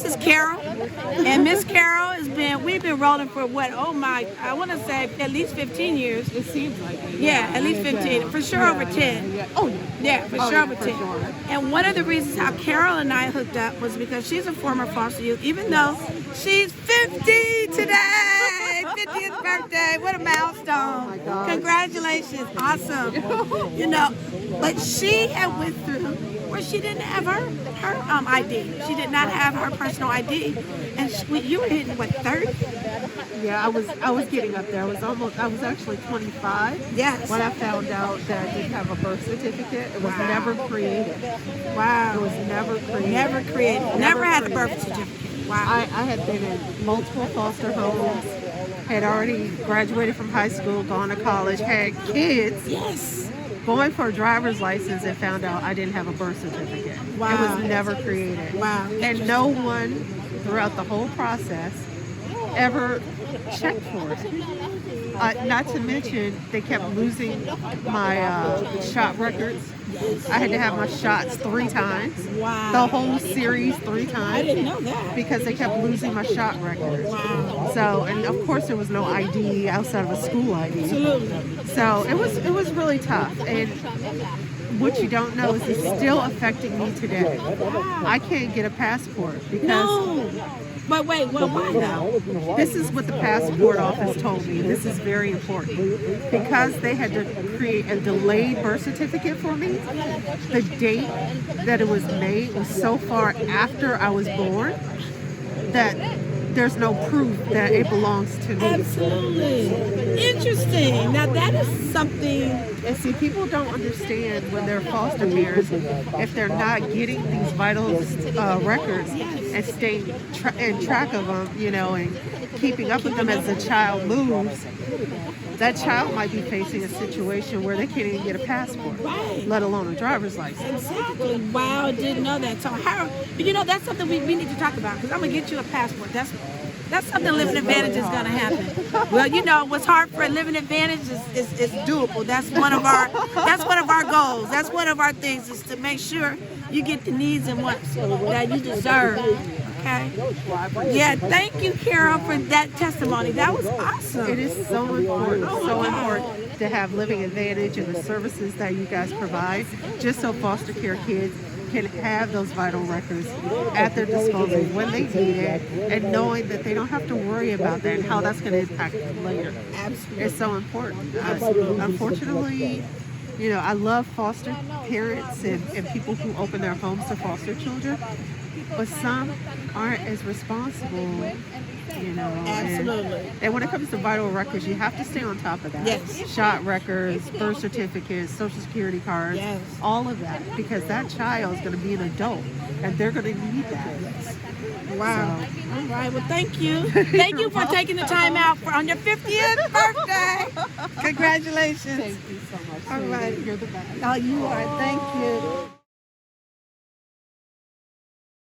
this is Carol, and Miss Carol we've been rolling for what, I want to say at least 15 years. It seems like it. Yeah, at least 15, for sure over 10. Yeah. Oh, yeah, for sure over 10. Sure. And one of the reasons how Carol and I hooked up was because she's a former foster youth, even though she's 50 today. 50th birthday. What a milestone. Oh my God. Congratulations. Awesome. But she had went through where she didn't have her ID. She did not have her personal ID. And you were hitting, what, 30? Yeah, I was getting up there. I was actually 25. Yes. When I found out that I didn't have a birth certificate. It was never created. Wow. It was never created. Never created. Never had a birth certificate. Wow. I had been in multiple foster homes, had already graduated from high school, gone to college, had kids. Yes. Going for a driver's license and found out I didn't have a birth certificate. Wow. It was never created. Wow. And no one throughout the whole process ever checked for it. Not to mention, they kept losing my shot records. I had to have my shots 3 times. Wow. The whole series 3 times. I didn't know that. Because they kept losing my shot records. Wow. So, and of course there was no ID outside of a school ID. Absolutely. So it was really tough. And what you don't know is it's still affecting me today. Wow. I can't get a passport because No. But wait, well, why though? this is what the passport office told me. This is very important. Because they had to create a delayed birth certificate for me, the date that it was made was so far after I was born that there's no proof that it belongs to me. Absolutely. Interesting. Now that is something. And see, people don't understand when they're foster parents, if they're not getting these vital records and staying in track of them, and keeping up with them as the child moves, that child might be facing a situation where they can't even get a passport, let alone a driver's license. Exactly. Wow, I didn't know that. So that's something we need to talk about, because I'm going to get you a passport. That's something Living Advantage is going to happen. Well, what's hard for Living Advantage is doable. That's one of our goals. That's one of our things, is to make sure you get the needs and wants that you deserve. Okay. Yeah. Thank you, Carol, for that testimony. That was awesome. It is so important. Important to have Living Advantage and the services that you guys provide, just so foster care kids can have those vital records at their disposal when they need it, and knowing that they don't have to worry about that and how that's going to impact them later. Absolutely. It's so important. Unfortunately, I love foster parents and people who open their homes to foster children, but some aren't as responsible. Absolutely. And when it comes to vital records, you have to stay on top of that. Yes. Shot records, birth certificates, social security cards, yes, all of that, because that child is going to be an adult and they're going to need that. Wow. So. All right. Well, thank you. Thank you for taking the time out on your 50th birthday. Congratulations. Thank you so much. All right. You're the best. Oh, you are. Thank you.